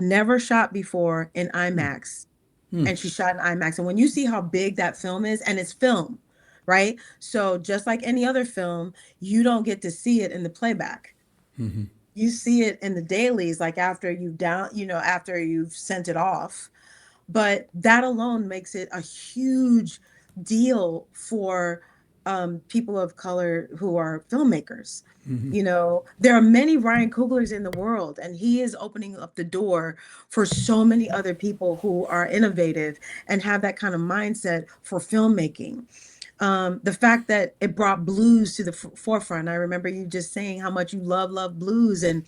never shot before in IMAX, and she shot in IMAX. And when you see how big that film is, and it's film, right? So just like any other film, you don't get to see it in the playback. You see it in the dailies, like after after you've sent it off. But that alone makes it a huge deal for people of color who are filmmakers. There are many Ryan Cooglers in the world, and he is opening up the door for so many other people who are innovative and have that kind of mindset for filmmaking. The fact that it brought blues to the forefront. I remember you just saying how much you love blues, and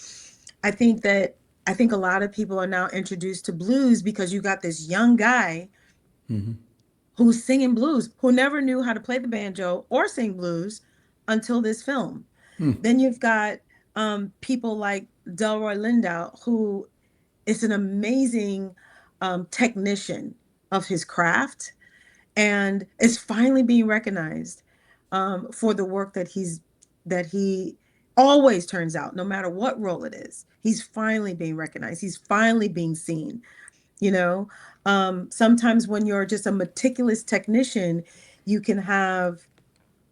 I think that I think a lot of people are now introduced to blues because you got this young guy who's singing blues, who never knew how to play the banjo or sing blues until this film. Then you've got people like Delroy Lindo, who is an amazing technician of his craft and is finally being recognized for the work that he always turns out, no matter what role it is. He's finally being recognized. He's finally being seen. You know, sometimes when you're just a meticulous technician, you can have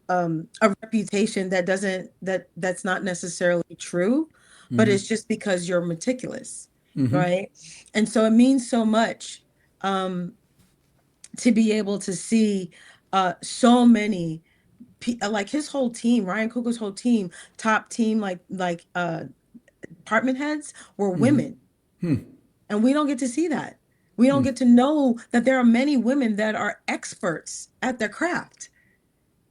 a reputation that's not necessarily true, but it's just because you're meticulous, right? And so it means so much to be able to see so many like his whole team, Ryan Coogler's whole team, top team, department heads were women, and we don't get to see that. We don't get to know that there are many women that are experts at their craft,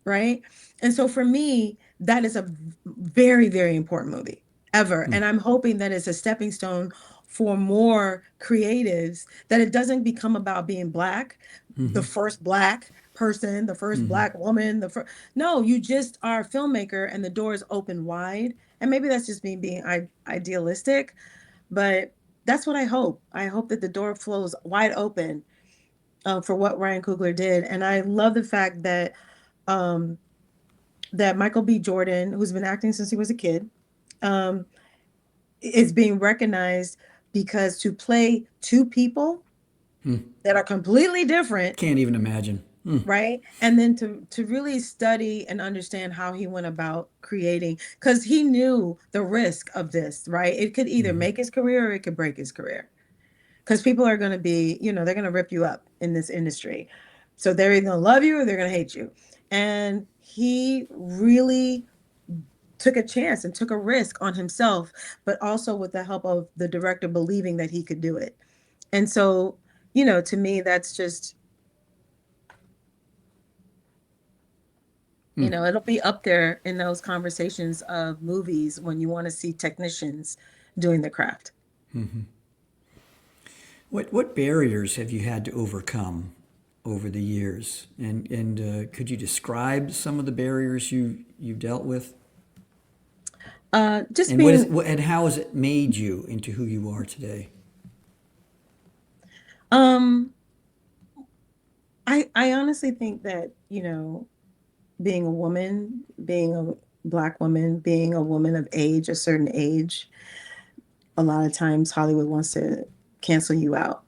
right? And so for me, that is a very, very important movie ever. And I'm hoping that it's a stepping stone for more creatives, that it doesn't become about being black, the first black person, the first black woman, no, you just are a filmmaker and the door is open wide. And maybe that's just me being idealistic, but that's what I hope. I hope that the door flows wide open for what Ryan Coogler did. And I love the fact that um, that Michael B. Jordan, who's been acting since he was a kid, um, is being recognized because to play two people that are completely different, Can't even imagine. right? And then to really study and understand how he went about creating, because he knew the risk of this, right? It could either make his career or it could break his career. Because people are going to be, they're going to rip you up in this industry. So they're either going to love you or they're going to hate you. And he really took a chance and took a risk on himself, but also with the help of the director believing that he could do it. And so, to me, that's just, it'll be up there in those conversations of movies when you want to see technicians doing the craft. What barriers have you had to overcome over the years? And could you describe some of the barriers you've dealt with? Just And being, and how has it made you into who you are today? um, I honestly think that, being a woman, being a Black woman, being a woman of age, a certain age, a lot of times Hollywood wants to cancel you out.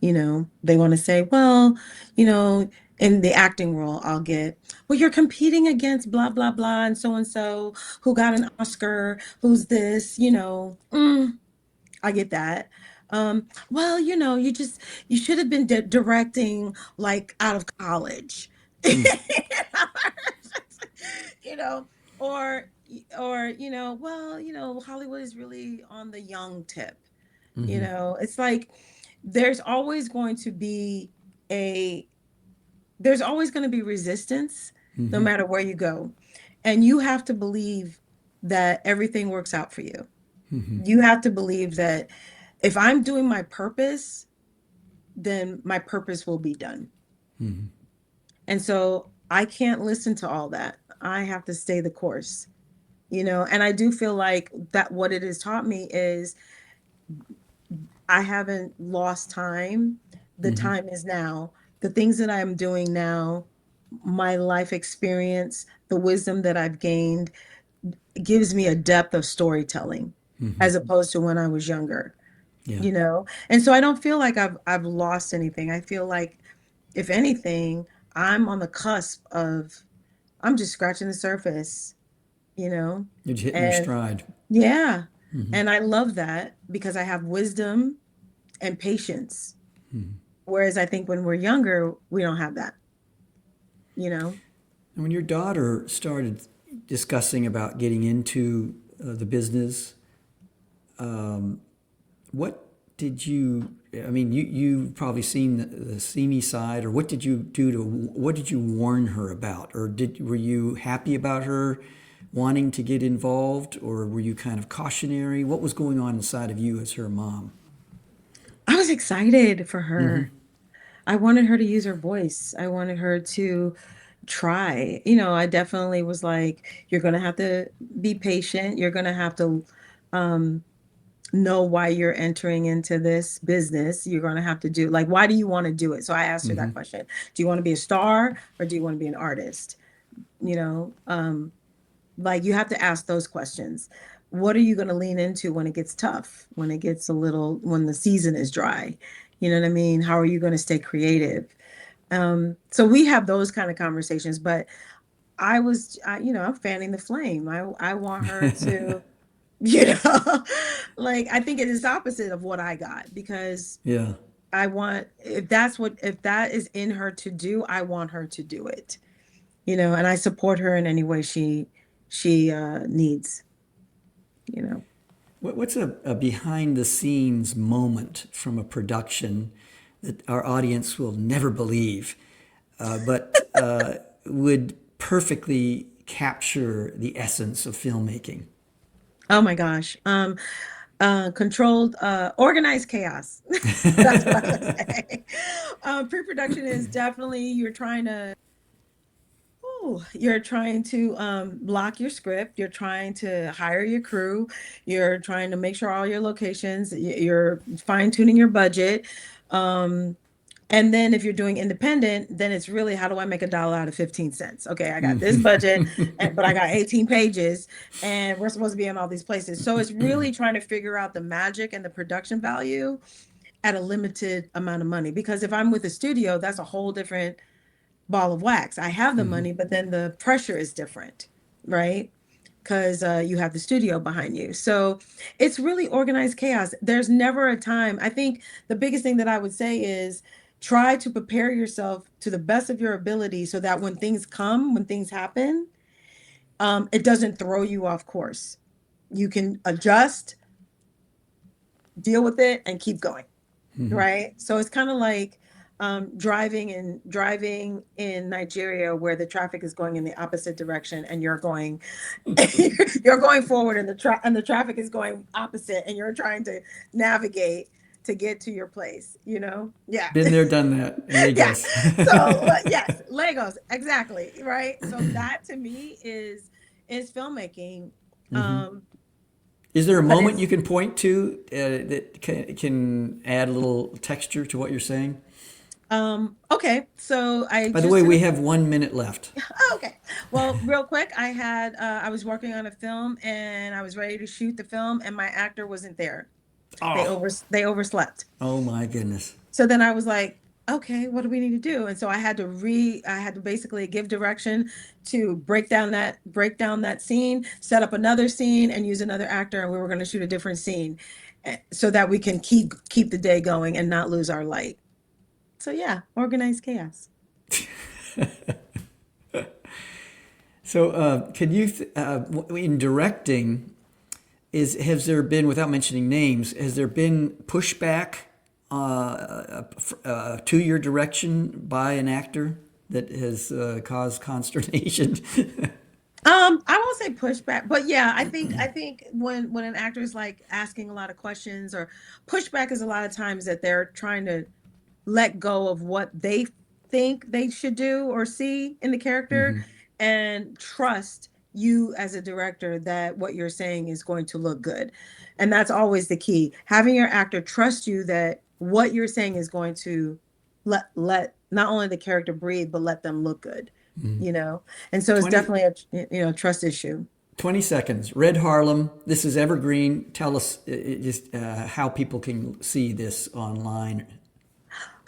They want to say, well, you know, in the acting role, I'll get, well, you're competing against blah, blah, blah, and so who got an Oscar, who's this, I get that. Well, you should have been directing like out of college. you know, or well, Hollywood is really on the young tip. It's like there's always going to be a there's always going to be resistance no matter where you go. And you have to believe that everything works out for you. You have to believe that if I'm doing my purpose, then my purpose will be done. And so I can't listen to all that. I have to stay the course, and I do feel like that what it has taught me is I haven't lost time. The time is now. The things that I'm doing now, my life experience, the wisdom that I've gained gives me a depth of storytelling as opposed to when I was younger, Yeah. And so I don't feel like I've lost anything. I feel like if anything, I'm on the cusp of I'm just scratching the surface, you know? You're just hitting your And stride. yeah. And I love that because I have wisdom and patience. Whereas I think when we're younger, we don't have that, you know? And when your daughter started discussing about getting into the business, what did you, I mean, you've probably seen the seamy side, or what did you do what did you warn her about? Or were you happy about her wanting to get involved, or were you kind of cautionary? What was going on inside of you as her mom? I was excited for her. I wanted her to use her voice. I wanted her to try. You know, I definitely was like, you're going to have to be patient. You're going to have to um, know why you're entering into this business. You're going to have to do, like, why do you want to do it? So I asked her that question. Do you want to be a star or do you want to be an artist? You know, like you have to ask those questions. What are you going to lean into when it gets tough, when it gets a little, when the season is dry? You know what I mean? How are you going to stay creative? So we have those kind of conversations, but you know, I'm fanning the flame. I want her to, you know, like I think it is opposite of what I got because Yeah. I want, if that is in her to do, I want her to do it, you know, and I support her in any way she needs, you know. What's a behind the scenes moment from a production that our audience will never believe, but would perfectly capture the essence of filmmaking? Oh my gosh. Controlled, organized chaos. That's what I would say. Pre-production is definitely you're trying to block your script. You're trying to hire your crew. You're trying to make sure all your locations. You're fine tuning your budget. Um, and then if you're doing independent, then it's really how do I make $1 out of 15 cents? Okay, I got this budget, but I got 18 pages and we're supposed to be in all these places. So it's really trying to figure out the magic and the production value at a limited amount of money. Because if I'm with a studio, that's a whole different ball of wax. I have the money, but then the pressure is different, right? Because you have the studio behind you. So it's really organized chaos. There's never a time. I think the biggest thing that I would say is try to prepare yourself to the best of your ability so that when things come, when things happen, it doesn't throw you off course. You can adjust, deal with it, and keep going. Right. So it's kind of like driving in Nigeria where the traffic is going in the opposite direction and you're going you're going forward and the traffic is going opposite and you're trying to navigate to get to your place, you know? Yeah. Been there, done that. Yeah. Lagos. So yes, Legos, exactly. Right. So that to me is filmmaking. Is there a But moment it's you can point to that can add a little texture to what you're saying? okay. So I By the just way, did we a have 1 minute left. Oh, okay. Well, real quick, I was working on a film and I was ready to shoot the film and my actor wasn't there. Oh, They overslept. oh my goodness. So then I was like, okay, what do we need to do? And so I had to basically give direction to break down that scene, set up another scene and use another actor and we were going to shoot a different scene so that we can keep the day going and not lose our light. So yeah, organized chaos. So, can you, in directing, has there been, without mentioning names, has there been pushback to your direction by an actor that has caused consternation? I won't say pushback, but yeah, I think when an actor is like asking a lot of questions or pushback is a lot of times that they're trying to let go of what they think they should do or see in the character and trust you as a director that what you're saying is going to look good. And that's always the key. Having your actor trust you that what you're saying is going to let not only the character breathe, but let them look good, you know? And so it's 20, definitely a trust issue. 20 seconds. Red Harlem, this is Evergreen. Tell us just how people can see this online.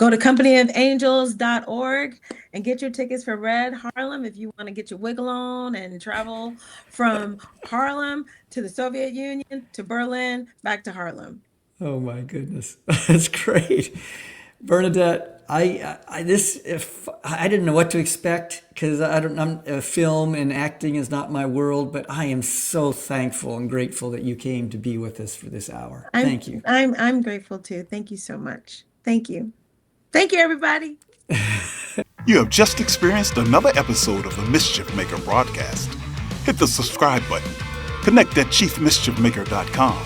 Go to companyofangels.org and get your tickets for Red Harlem if you want to get your wiggle on and travel from Harlem to the Soviet Union to Berlin back to Harlem. Oh my goodness, that's great, Bernadette. I didn't know what to expect because film and acting is not my world, but I am so thankful and grateful that you came to be with us for this hour. Thank you. I'm grateful too. Thank you so much. Thank you. Thank you, everybody. You have just experienced another episode of the Mischief Maker broadcast. Hit the subscribe button. Connect at chiefmischiefmaker.com.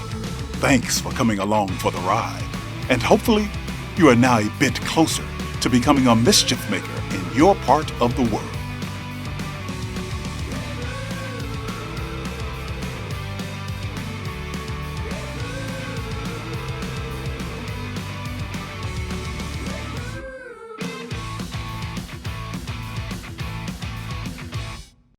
Thanks for coming along for the ride. And hopefully, you are now a bit closer to becoming a mischief maker in your part of the world.